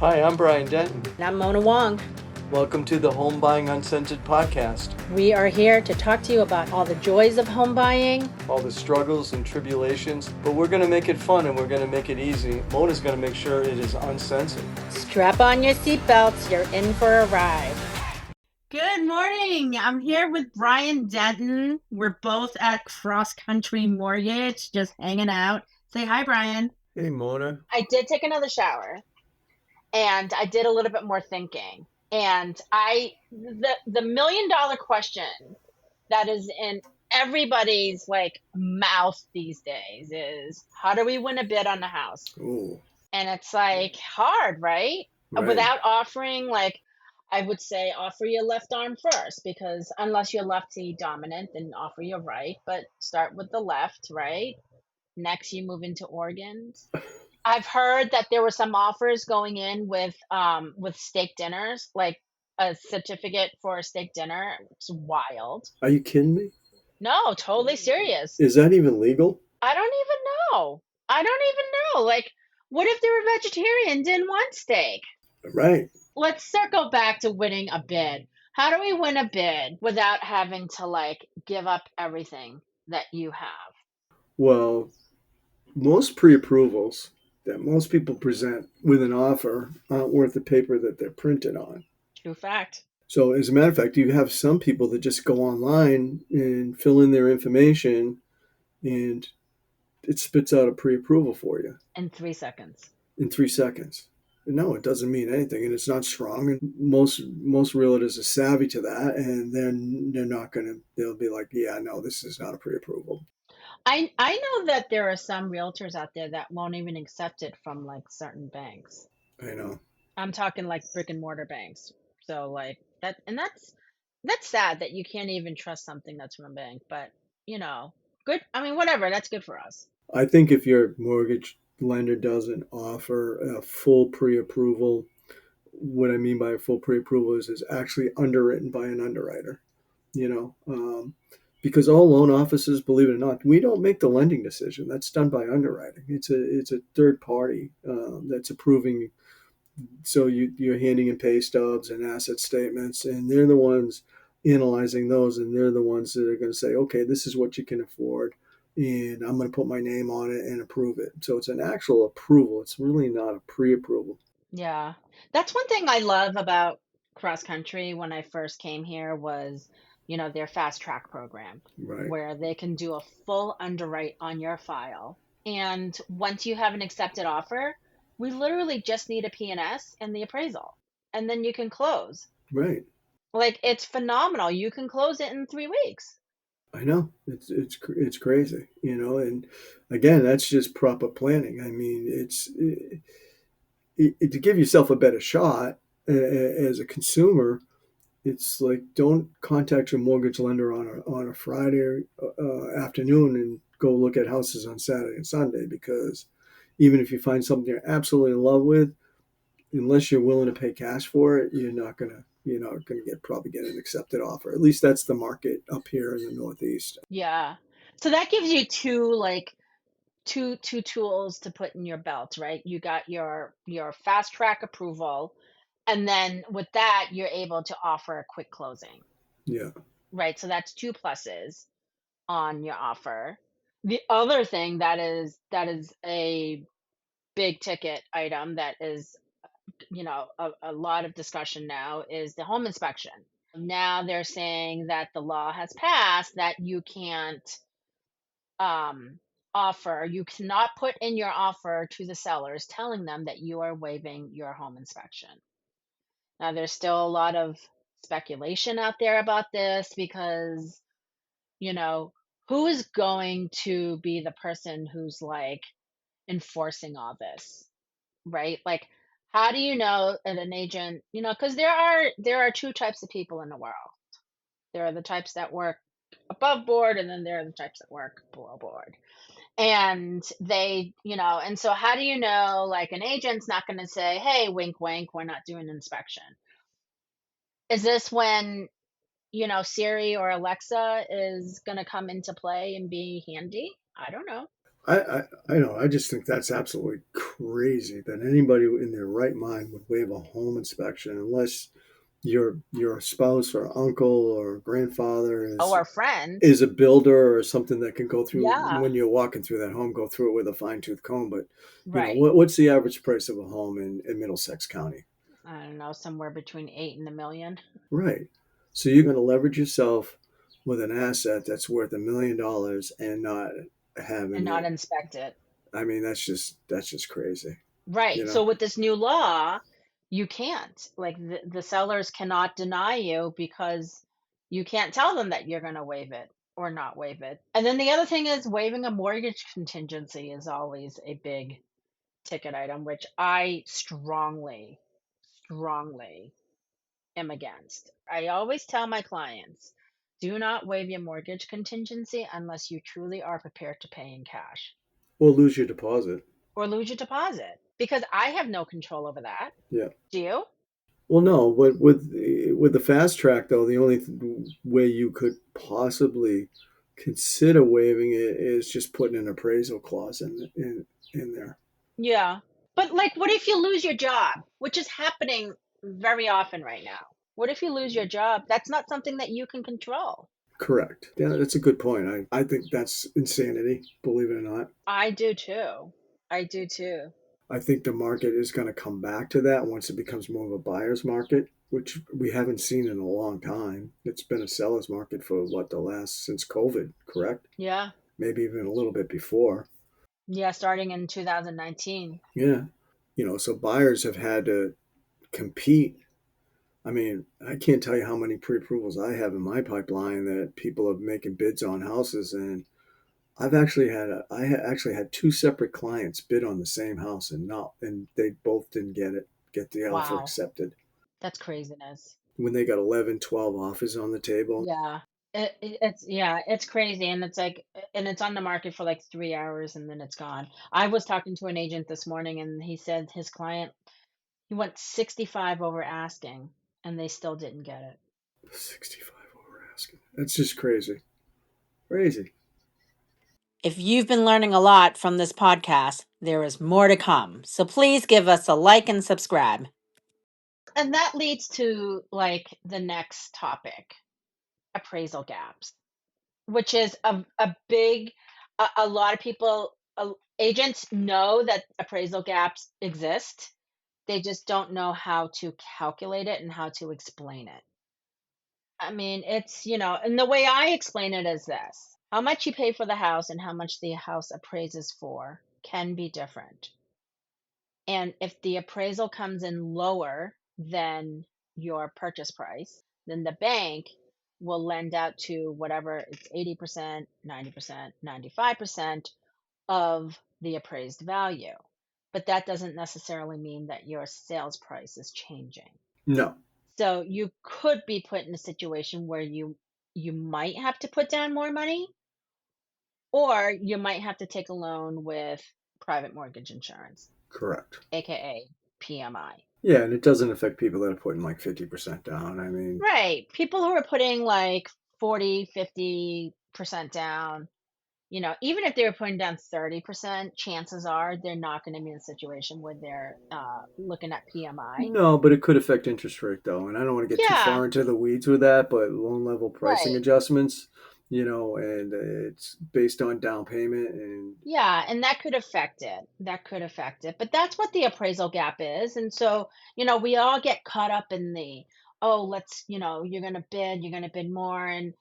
Hi, I'm Brian Denton. And I'm Mona Wong. Welcome to the Home Buying Uncensored podcast. We are here to talk to you about all the joys of home buying, all the struggles and tribulations, but we're going to make it fun and we're going to make it easy. Mona's going to make sure it is uncensored. Strap on your seatbelts, you're in for a ride. Good morning. I'm here with Brian Denton. We're both at Cross Country Mortgage, just hanging out. Say hi, Brian. Hey, Mona. I did take another shower and I did a little bit more thinking. And the $1 million question that is in everybody's mouth these days is, how do we win a bid on the house? Ooh. And it's hard, right? Without offering, I would say offer your left arm first, because unless you're lefty dominant, then offer your right, but start with the left, right? Next, you move into organs. I've heard that there were some offers going in with steak dinners, like a certificate for a steak dinner. It's wild. Are you kidding me? No, totally serious. Is that even legal? I don't even know. What if they were vegetarian, didn't want steak? Right. Let's circle back to winning a bid. How do we win a bid without having to give up everything that you have? Well, most pre-approvals that most people present with an offer aren't worth the paper that they're printed on. True fact. So as a matter of fact, you have some people that just go online and fill in their information and it spits out a pre-approval for you. In 3 seconds. In 3 seconds. No, it doesn't mean anything, and it's not strong. And most realtors are savvy to that, and then they'll be like, yeah, no, this is not a pre-approval. I know that there are some realtors out there that won't even accept it from certain banks. I know. I'm talking brick and mortar banks. So that, and that's sad that you can't even trust something that's from a bank. But good. I mean, whatever. That's good for us. I think if your mortgage lender doesn't offer a full pre-approval, what I mean by a full pre-approval is actually underwritten by an underwriter. Because all loan officers, believe it or not, we don't make the lending decision. That's done by underwriting. It's a third party that's approving. So you're handing in pay stubs and asset statements, and they're the ones analyzing those, and they're the ones that are going to say, okay, this is what you can afford, and I'm going to put my name on it and approve it. So it's an actual approval. It's really not a pre-approval. Yeah. That's one thing I love about Cross Country when I first came here was, their fast track program, right, where they can do a full underwrite on your file. And once you have an accepted offer, we literally just need a P&S and the appraisal, and then you can close. Right. It's phenomenal. You can close it in 3 weeks. I know. It's crazy, and again, that's just proper planning. I mean, to give yourself a better shot as a consumer, it's don't contact your mortgage lender on a Friday afternoon and go look at houses on Saturday and Sunday, because even if you find something you're absolutely in love with, unless you're willing to pay cash for it, you're not gonna probably get an accepted offer. At least that's the market up here in the Northeast. Yeah. So that gives you two tools to put in your belt, right? You got your fast track approval, and then with that, you're able to offer a quick closing. Yeah. Right. So that's 2 pluses on your offer. The other thing that is a big ticket item that is, a lot of discussion now is the home inspection. Now they're saying that the law has passed that you can't you cannot put in your offer to the sellers telling them that you are waiving your home inspection. Now, there's still a lot of speculation out there about this because, who is going to be the person who's enforcing all this, right? How do you know that an agent, because there are 2 types of people in the world. There are the types that work above board, and then there are the types that work below board. And they, and so how do you know, an agent's not going to say, hey, wink, wink, we're not doing an inspection? Is this when, Siri or Alexa is going to come into play and be handy? I don't know. I know. I just think that's absolutely crazy that anybody in their right mind would waive a home inspection unless your spouse or uncle or grandfather Oh, our friend. is a builder or something that can go through Yeah. when you're walking through that home, go through it with a fine tooth comb. But Right. what's the average price of a home in Middlesex County? I don't know, somewhere between 8 and 1 million. Right. So you're going to leverage yourself with an asset that's worth $1 million and not And having not it. inspect it. I mean, that's just crazy. You Right. know. So with this new law, you can't. Like the sellers cannot deny you because you can't tell them that you're going to waive it or not waive it. And then the other thing is waiving a mortgage contingency is always a big ticket item, which I strongly, strongly am against. I always tell my clients, do not waive your mortgage contingency unless you truly are prepared to pay in cash Or lose your deposit. or lose your deposit because I have no control over that. Yeah. Do you? Well, no. With the fast track though, the only way you could possibly consider waiving it is just putting an appraisal clause in there. Yeah. But like, what if you lose your job, which is happening very often right now? What if you lose your job? That's not something that you can control. Correct. Yeah, that's a good point. I think that's insanity, believe it or not. I do too. I do too. I think the market is going to come back to that once it becomes more of a buyer's market, which we haven't seen in a long time. It's been a seller's market for what, the last since COVID, correct? Yeah. Maybe even a little bit before. Yeah, starting in 2019. Yeah. So buyers have had to compete. I mean, I can't tell you how many pre-approvals I have in my pipeline that people are making bids on houses, and I actually had two separate clients bid on the same house and they both didn't get the offer Wow. accepted That's craziness. when they got 11, 12 offers on the table. Yeah. It's crazy and it's like and it's on the market for like 3 hours and then it's gone. I was talking to an agent this morning and he said his client he went 65 over asking and they still didn't get it. 65 over asking. That's just crazy. Crazy. If you've been learning a lot from this podcast, there is more to come. So please give us a like and subscribe. And that leads to like the next topic, appraisal gaps, which is a big a lot of people agents know that appraisal gaps exist. They just don't know how to calculate it and how to explain it. I mean, and the way I explain it is this. How much you pay for the house and how much the house appraises for can be different. And if the appraisal comes in lower than your purchase price, then the bank will lend out to whatever it's 80%, 90%, 95% of the appraised value. But that doesn't necessarily mean that your sales price is changing. No. So you could be put in a situation where you might have to put down more money or you might have to take a loan with private mortgage insurance, Correct. aka PMI. Yeah, and it doesn't affect people that are putting like 50% down. I mean, Right. People who are putting like 40, 50% down, even if they were putting down 30%, chances are they're not going to be in a situation where they're looking at PMI. no, but it could affect interest rate though, and I don't want to get too Yeah, far into the weeds with that. But loan level pricing right. adjustments, and it's based on down payment, and Yeah, and that could affect it. That could affect it. But that's what the appraisal gap is. And so, we all get caught up in the, oh, you're going to bid more and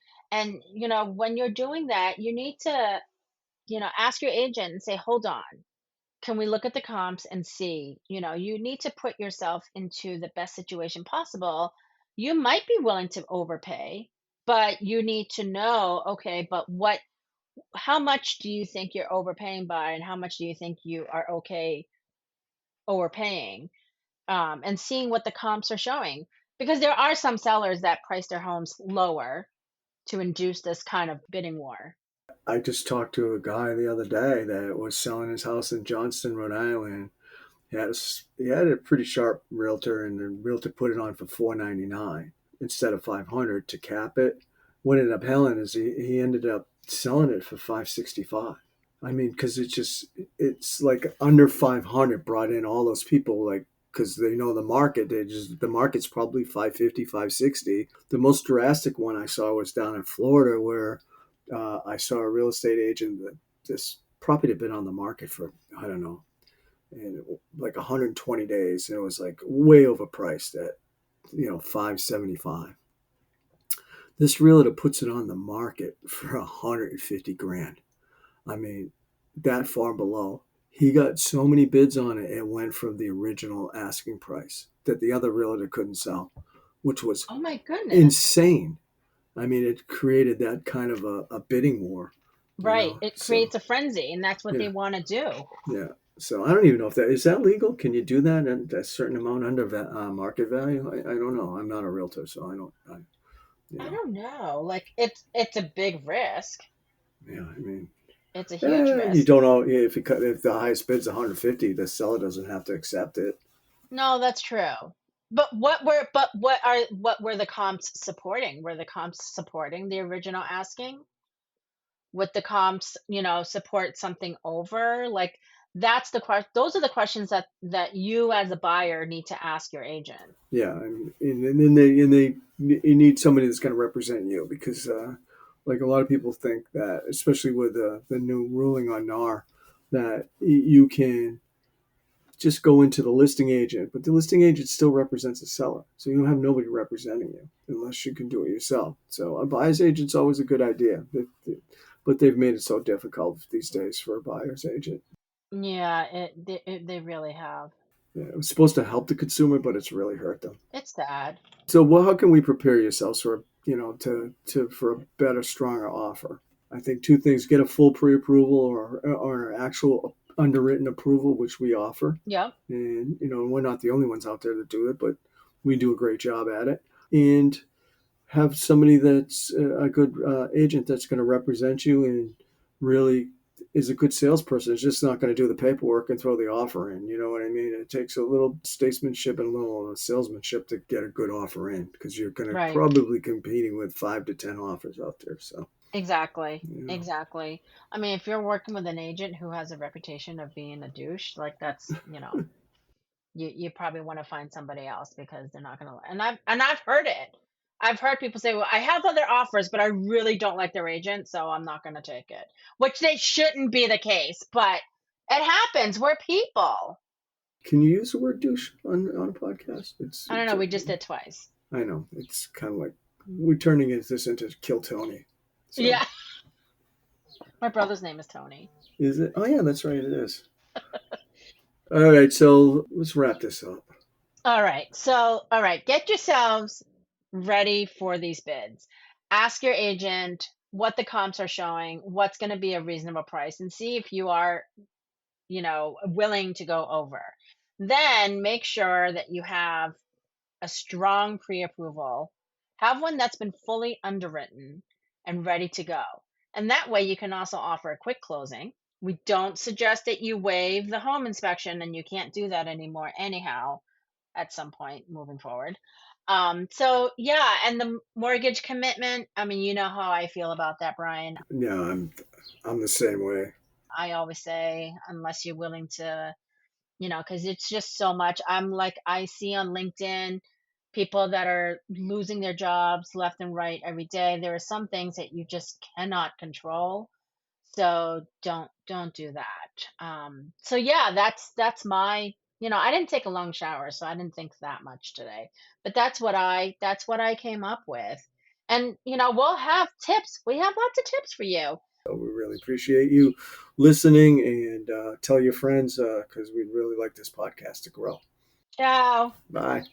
when you're doing that, you need to, ask your agent and say, "Hold on. Can we look at the comps and see?" You need to put yourself into the best situation possible. You might be willing to overpay, but you need to know, okay, but how much do you think you're overpaying by and how much do you think you are okay overpaying, and seeing what the comps are showing because there are some sellers that price their homes lower to induce this kind of bidding war. I just talked to a guy the other day that was selling his house in Johnston, Rhode Island. He had a pretty sharp realtor, and the realtor put it on for 499 instead of 500 to cap it. What ended up happening is he ended up selling it for 565. I mean, because it's like under 500 brought in all those people, like, because they know the market. The market's probably 550, 560. The most drastic one I saw was down in Florida, where I saw a real estate agent that this property had been on the market for, I don't know, and like 120 days, and it was like way overpriced at 575. This realtor puts it on the market for 150 grand. I mean, that far below. He got so many bids on it, it went from the original asking price that the other realtor couldn't sell, which was Oh my goodness. insane. I mean, it created that kind of a bidding war, you Right. know. It So creates a frenzy, and that's what yeah, they want to do. yeah. So I don't even know if that is that legal. Can you do that at a certain amount under market value? I don't know. I'm not a realtor, so I don't. You I know. don't know. Like it's a big risk. Yeah, I mean, It's a huge you risk. don't know if the highest bid's 150, the seller doesn't have to accept it. No, that's true. What were the comps supporting? Were the comps supporting the original asking? Would the comps, support something over? Like that's the question. Those are the questions that you as a buyer need to ask your agent. Yeah, I mean, and then they you need somebody that's going to represent you because, like a lot of people think that, especially with the new ruling on NAR, that you can just go into the listing agent, but the listing agent still represents the seller, so you have nobody representing you unless you can do it yourself. So a buyer's agent's always a good idea, but they've made it so difficult these days for a buyer's agent. Yeah, they really have. Yeah, it was supposed to help the consumer, but it's really hurt them. It's sad. So, how can we prepare yourselves for to for a better, stronger offer? I think two things: get a full pre-approval or an actual underwritten approval, which we offer, Yep. and we're not the only ones out there that do it, but we do a great job at it. And have somebody that's a good agent that's going to represent you and really is a good salesperson. Is just not going to do the paperwork and throw the offer in. You know what I mean? It takes a little statesmanship and a little salesmanship to get a good offer in because you're going to Right. probably competing with 5 to 10 offers out there. So, Exactly. you know, Exactly. I mean, if you're working with an agent who has a reputation of being a douche, like you probably want to find somebody else because they're not going to. And I've heard it. I've heard people say, "Well, I have other offers, but I really don't like their agent, so I'm not going to take it." Which they shouldn't be the case, but it happens. We're people. can you use the word douche on a podcast? I don't know. We just did twice. I know it's kind of like we're turning this into Kill Tony. So Yeah. My brother's name is Tony. is it? Oh yeah, that's right. It is. All right, so let's wrap this up. All right. So, all right, get yourselves ready for these bids. Ask your agent what the comps are showing, what's going to be a reasonable price, and see if you are, willing to go over. Then make sure that you have a strong pre approval, have one that's been fully underwritten and ready to go. And that way you can also offer a quick closing. We don't suggest that you waive the home inspection, and you can't do that anymore, anyhow at some point moving forward. So yeah, and the mortgage commitment, I mean, you know how I feel about that, Brian. Yeah, I'm the same way. I always say, unless you're willing to, because it's just so much. I'm like, I see on LinkedIn people that are losing their jobs left and right every day. There are some things that you just cannot control. So don't do that. So yeah, that's my, I didn't take a long shower, so I didn't think that much today. But that's what I came up with. And we'll have tips. We have lots of tips for you. So we really appreciate you listening and tell your friends because we'd really like this podcast to grow. Ciao. Bye.